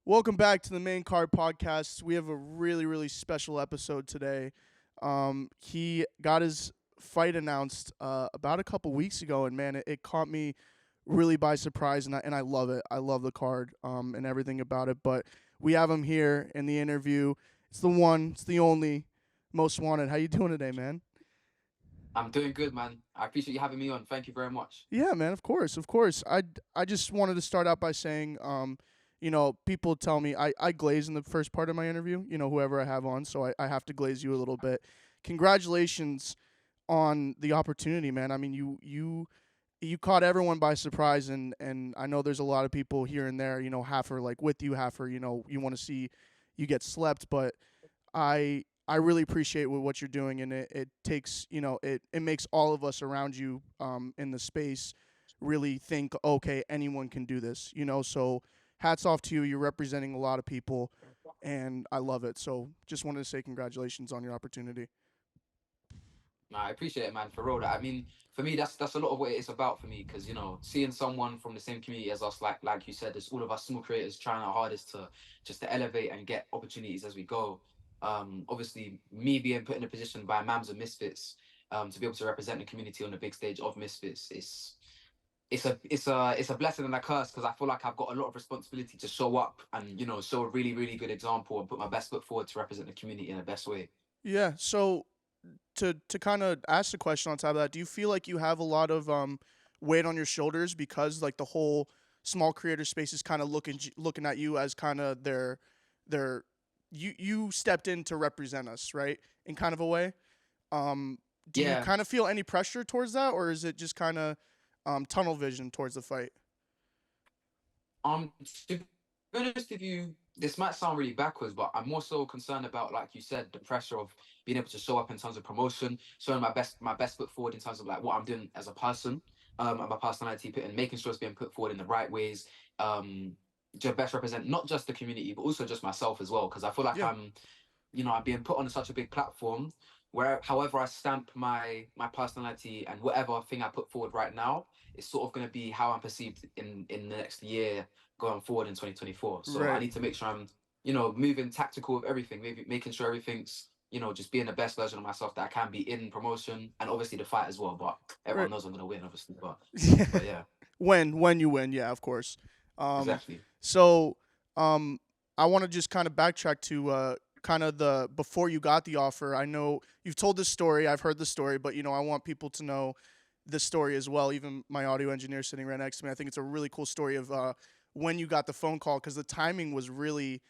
Welcome back to the Main Card Podcast. We have a really, really special episode today. He got his fight announced about a couple weeks ago, and man, it caught me really by surprise, and I love it. I love the card and everything about it. But we have him here in the interview. It's the one, it's the only, most wanted. How you doing today, man? I'm doing good, man. I appreciate you having me on. Thank you very much. Yeah, man. Of course, of course. I just wanted to start out by saying, people tell me I glaze in the first part of my interview. Whoever I have on, so I have to glaze you a little bit. Congratulations on the opportunity, man. I mean, you caught everyone by surprise, and I know there's a lot of people here and there. Half are like with you, half are you want to see you get slept, but I really appreciate what you're doing, and it takes it makes all of us around you in the space really think, okay, anyone can do this. So hats off to you. You're representing a lot of people, and I love it. So just wanted to say congratulations on your opportunity. Nah, I appreciate it, man. For real. I mean, for me, that's a lot of what it's about for me. Because seeing someone from the same community as us, like you said, there's all of us small creators trying our hardest to just to elevate and get opportunities as we go. Obviously, me being put in a position by Mams and Misfits, to be able to represent the community on the big stage of Misfits, it's a blessing and a curse because I feel like I've got a lot of responsibility to show up and show a really really good example and put my best foot forward to represent the community in the best way. Yeah. So to kind of ask the question on top of that, do you feel like you have a lot of weight on your shoulders because like the whole small creator space is kind of looking at you as kind of their you stepped in to represent us, right? In kind of a way. Um, do you Yeah. kind of feel any pressure towards that, or is it just kind of tunnel vision towards the fight? Um, to be honest with you, this might sound really backwards, but I'm more so concerned about, like you said, the pressure of being able to show up in terms of promotion, showing my best foot forward in terms of like what I'm doing as a person, and my personality, and making sure it's being put forward in the right ways, um, to best represent not just the community, but also just myself as well. Because I feel like Yeah. I'm being put on such a big platform where however I stamp my personality and whatever thing I put forward right now is sort of going to be how I'm perceived in the next year going forward in 2024. So I Right. need to make sure I'm moving tactical with everything, maybe making sure everything's just being the best version of myself that I can be in promotion and obviously the fight as well. But Right. everyone knows I'm going to win, obviously. But Yeah. but yeah, When you win, yeah, of course. Um, exactly. so um, I want to just kind of backtrack to kind of the before you got the offer. I know you've told this story. I've heard the story, but I want people to know this story as well. Even my audio engineer sitting right next to me, I think it's a really cool story of when you got the phone call because the timing was really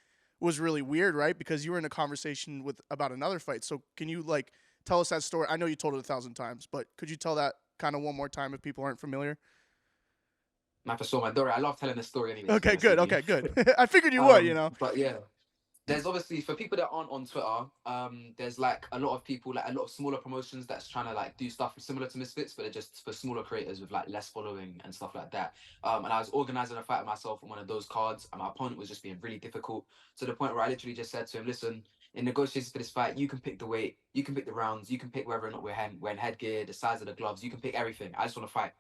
weird, right? Because you were in a conversation with about another fight. So can you like tell us that story? I know you told it 1,000 times, but could you tell that kind of one more time if people aren't familiar? Man, for sure, my Dory. I love telling the story anyway, to be Okay, honest good. with you. Okay, good. I figured you would. But yeah, there's obviously for people that aren't on Twitter, there's like a lot of people, like a lot of smaller promotions that's trying to like do stuff similar to Misfits, but they're just for smaller creators with like less following and stuff like that. And I was organizing a fight myself on one of those cards, and my opponent was just being really difficult to the point where I literally just said to him, "Listen, in negotiations for this fight, you can pick the weight, you can pick the rounds, you can pick whether or not wearing headgear, the size of the gloves, you can pick everything. I just want to fight."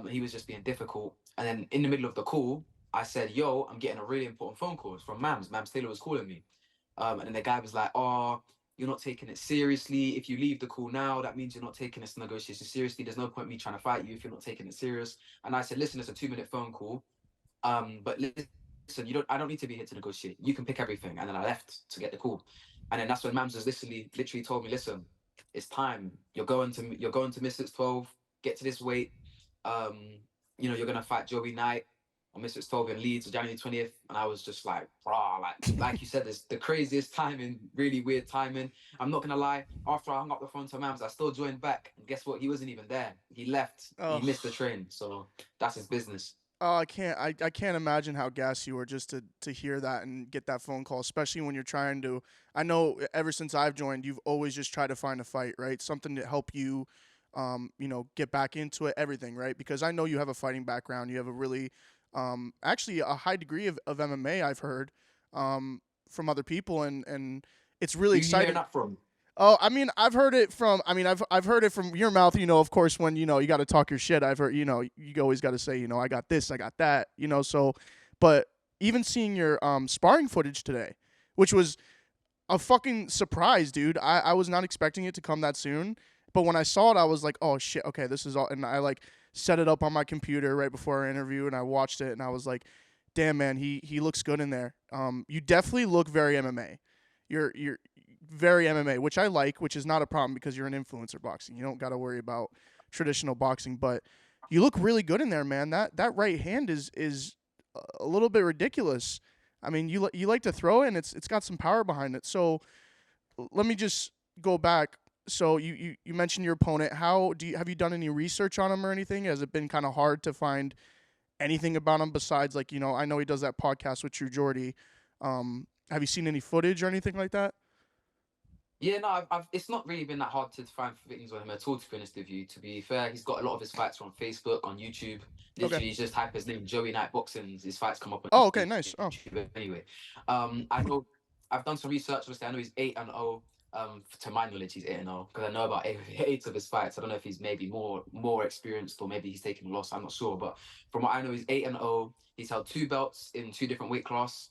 He was just being difficult, and then in the middle of the call, I said, "Yo, I'm getting a really important phone call. It's from Mams. Mams Taylor was calling me." And then the guy was like, "Oh, you're not taking it seriously. If you leave the call now, that means you're not taking this negotiation seriously. There's no point me trying to fight you if you're not taking it serious." And I said, "Listen, it's a 2 minute phone call. But listen, I don't need to be here to negotiate. You can pick everything." And then I left to get the call. And then that's when Mams was literally told me, "Listen, it's time. You're going to Misfits 12. Get to this weight. Um, you're gonna fight Joey Knight on Misfits 12 in Leeds, January 20th." And I was just like, "Brah, like you said, this the craziest timing, really weird timing." I'm not gonna lie. After I hung up the phone to Mams, I still joined back. And guess what? He wasn't even there. He left. He Oh, missed the train. So that's his business. oh, I can't imagine how gassed you were just to hear that and get that phone call, especially when you're trying to. I know ever since I've joined, you've always just tried to find a fight, right? Something to help you, get back into it, everything, right? Because I know you have a fighting background. You have a really, actually a high degree of MMA. I've heard, from other people, and it's really Who you hearing exciting. that from? Oh, I mean, I've heard it from. I mean, I've heard it from your mouth. Of course, when you got to talk your shit. I've heard. You always got to say, I got this, I got that. So, but even seeing your sparring footage today, which was a fucking surprise, dude. I was not expecting it to come that soon. But when I saw it, I was like, oh shit, okay, this is all. And I like set it up on my computer right before our interview, and I watched it, and I was like, damn man, he looks good in there. You definitely look very MMA. You're very MMA, which I like, which is not a problem because you're an influencer boxing. You don't got to worry about traditional boxing, but you look really good in there, man. That right hand is a little bit ridiculous. I mean, you like to throw it, and it's got some power behind it. So let me just go back. So you mentioned your opponent. How do you have you done any research on him or anything? Has it been kind of hard to find anything about him besides like I know he does that podcast with True Jordy. Have you seen any footage or anything like that? Yeah, no, it's not really been that hard to find things on him at all, to be honest with you. To be fair, he's got a lot of his fights on Facebook, on YouTube. Okay. Literally, just type his name, Joey Knight Boxing. His fights come up on Oh, okay, nice. Oh, YouTube anyway. I know I've done some research. Obviously, I know he's 8-0. To my knowledge, he's 8-0 because I know about eight of his fights. I don't know if he's maybe more experienced or maybe he's taken a loss. I'm not sure, but from what I know, he's 8-0. He's held two belts in two different classes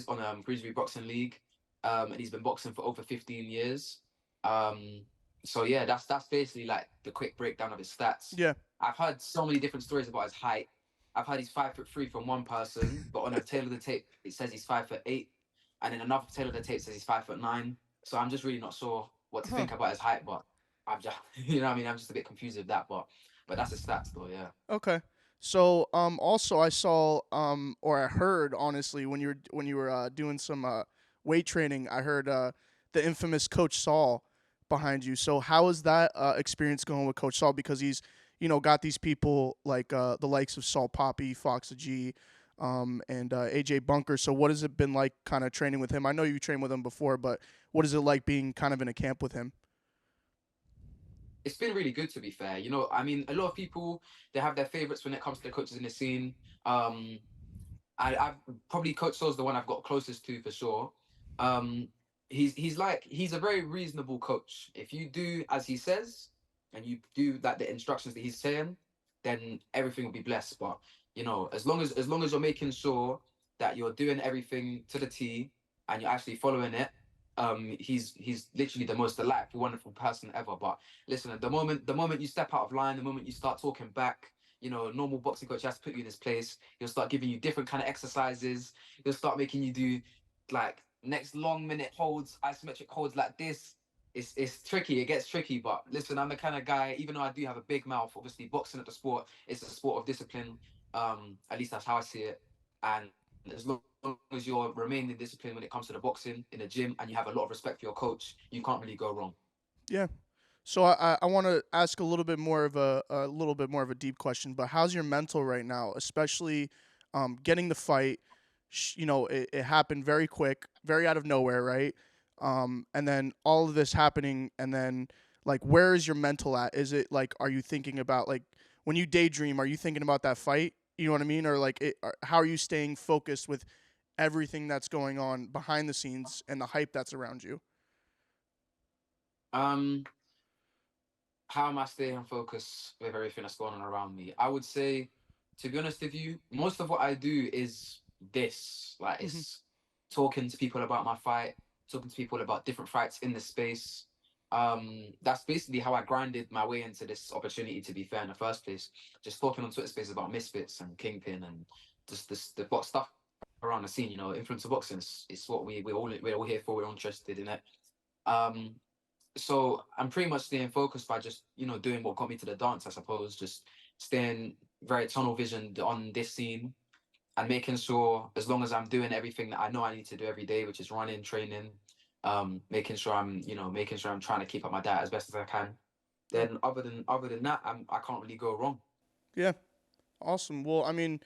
on Cruiserweight Boxing League, and he's been boxing for over 15 years. Um, so yeah, that's basically like the quick breakdown of his stats. yeah. I've heard so many different stories about his height. I've heard he's 5'3" from one person, but on a tail of the tape it says he's 5'8", and then another tail of the tape says he's 5'9". So I'm just really not sure what to Huh. think about his height, but I'm just you know what I mean, I'm just a bit confused with that, but that's his stats though, yeah. Okay. So also I saw or I heard honestly when you were doing some weight training, I heard the infamous Coach Saul behind you. So how is that experience going with Coach Saul? Because he's got these people like the likes of Saul Poppy, Fox G, and AJ Bunker. So what has it been like kind of training with him? I know you trained with him before, but what is it like being kind of in a camp with him? It's been really good, to be fair. I mean, a lot of people, they have their favorites when it comes to the coaches in the scene. Um, I've probably Coach Saul's the one I've got closest to for sure. Um, he's a very reasonable coach. If you do as he says, and you do like the instructions that he's saying, then everything will be blessed. But as long as you're making sure that you're doing everything to the T and you're actually following it, he's literally the most delightful, wonderful person ever. But listen, the moment you step out of line, the moment you start talking back, normal boxing coach has to put you in his place. He'll start giving you different kind of exercises. He'll start making you do like next long minute holds, isometric holds like this. It's tricky. It gets tricky. But listen, I'm the kind of guy. Even though I do have a big mouth, obviously boxing at the sport, it's a sport of discipline. At least that's how I see it. And as long as you're remaining disciplined when it comes to the boxing in the gym, and you have a lot of respect for your coach, you can't really go wrong. Yeah. So I want to ask a little bit more of a little bit more of a deep question, but how's your mental right now, especially getting the fight? It happened very quick, very out of nowhere, right? And then all of this happening, and then like, where is your mental at? Is it like, are you thinking about like when you daydream? Are you thinking about that fight? You know what I mean? Or like, how are you staying focused with everything that's going on behind the scenes and the hype that's around you? Um, how am I staying focused with everything that's going on around me? I would say, to be honest with you, most of what I do is this. Like, Hmm. it's talking to people about my fight, talking to people about different fights in the space. That's basically how I grinded my way into this opportunity, to be fair, in the first place. Just talking on Twitter spaces about misfits and kingpin and just the box stuff around the scene. Influencer boxing is what we're all here for. We're all interested in it. Um, so I'm pretty much staying focused by just doing what got me to the dance, I suppose. Just staying very tunnel visioned on this scene and making sure, as long as I'm doing everything that I know I need to do every day, which is running, training, making sure I'm trying to keep up my diet as best as I can. Yeah. Then other than that, I can't really go wrong. Yeah. Awesome. Well, I mean,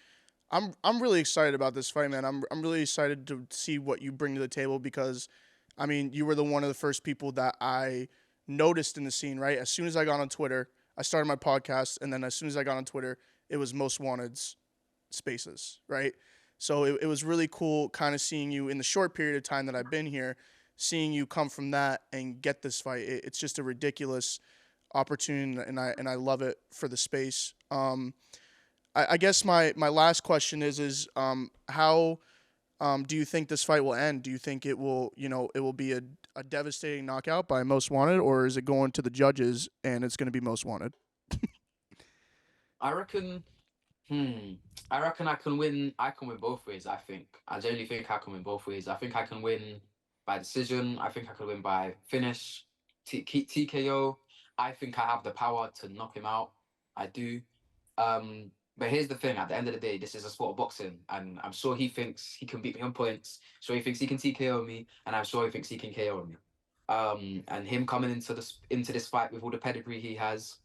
I'm really excited about this fight, man. I'm really excited to see what you bring to the table because, I mean, you were the one of the first people that I noticed in the scene. Right, as soon as I got on Twitter, I started my podcast, and then as soon as I got on Twitter, it was most wanted spaces. Right, so it was really cool, kind of seeing you in the short period of time that I've been here, seeing you come from that and get this fight. It's just a ridiculous opportunity, and I love it for the space. I guess my last question is how do you think this fight will end? Do you think it will, it will be a devastating knockout by most wanted, or is it going to the judges and it's going to be most wanted? I reckon. Hmm. I reckon I can win. I can win both ways. I think. I genuinely think I can win both ways. I think I can win by decision. I think I can win by finish, TKO. I think I have the power to knock him out. I do. But here's the thing: at the end of the day, this is a sport of boxing, and I'm sure he thinks he can beat me on points. Sure, he thinks he can TKO me, and I'm sure he thinks he can KO me. And him coming into this fight with all the pedigree he has,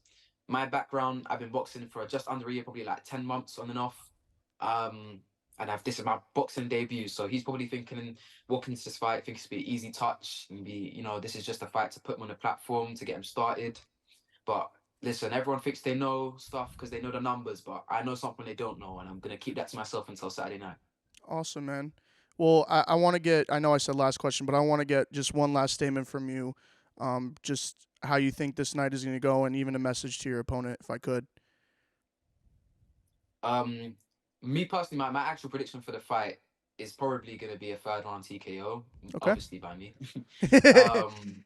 my background, I've been boxing for just under a year, probably like 10 months on and off. Um, and this is my boxing debut. So he's probably thinking, walking into this fight, thinks it's be an easy touch and be, this is just a fight to put him on the platform to get him started. But listen, everyone thinks they know stuff because they know the numbers, but I know something they don't know, and I'm gonna keep that to myself until Saturday night. Awesome, man. Well, I want to get. I know I said last question, but I want to get just one last statement from you. Just how you think this night is going to go, and even a message to your opponent, if I could. Um, Me personally, my actual prediction for the fight is probably gonna be a third round TKO, Okay. obviously by me. um,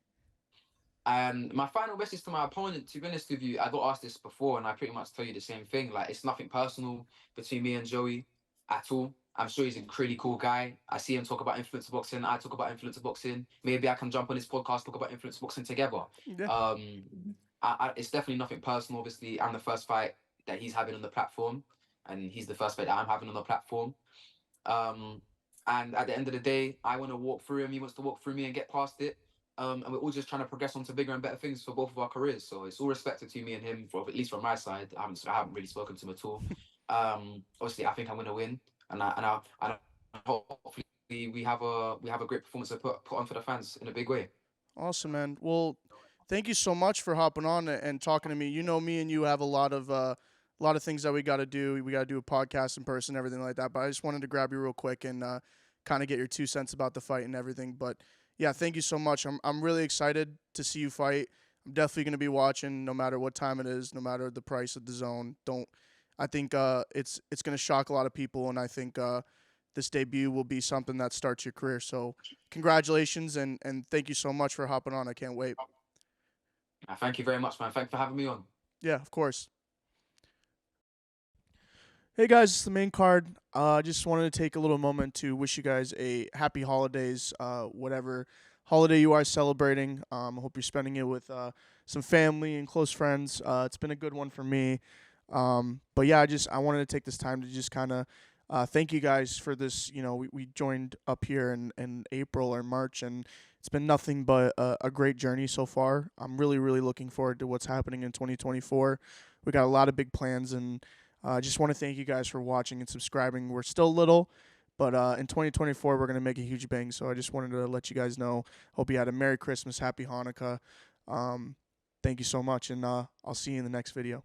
And my final message to my opponent, to be honest with you, I got asked this before, and I pretty much tell you the same thing. Like, it's nothing personal between me and Joey at all. I'm sure he's a really cool guy. I see him talk about influencer boxing. I talk about influencer boxing. Maybe I can jump on his podcast, talk about influencer boxing together. Yeah. Um, it's definitely nothing personal. Obviously, I'm the first fight that he's having on the platform, and he's the first fight that I'm having on the platform. Um, and at the end of the day, I want to walk through him. He wants to walk through me and get past it. And we're all just trying to progress on to bigger and better things for both of our careers. So it's all respected to me and him, for at least from my side. I haven't really spoken to him at all. Obviously, I think I'm going to win, and hopefully we have a great performance to put on for the fans in a big way. Awesome, man. Well, thank you so much for hopping on and talking to me. You know, me and you have a lot of things that we got to do. We got to do a podcast in person, everything like that. But I just wanted to grab you real quick and kind of get your 2 cents about the fight and everything. But yeah, thank you so much. I'm really excited to see you fight. I'm definitely going to be watching, no matter what time it is, no matter the price of the zone. Don't. I think it's going to shock a lot of people, and I think this debut will be something that starts your career. So congratulations and thank you so much for hopping on. I can't wait. Thank you very much, man. Thanks for having me on. Yeah, of course. Hey guys, it's the main card. I just wanted to take a little moment to wish you guys a happy holidays, whatever holiday you are celebrating. I hope you're spending it with some family and close friends. It's been a good one for me. But yeah, I wanted to take this time to just kind of thank you guys for this. We joined up here in April or March, and it's been nothing but a great journey so far. I'm really, really looking forward to what's happening in 2024. We got a lot of big plans, and I just want to thank you guys for watching and subscribing. We're still little, but in 2024, we're going to make a huge bang. So I just wanted to let you guys know. Hope you had a Merry Christmas, Happy Hanukkah. Thank you so much, and I'll see you in the next video.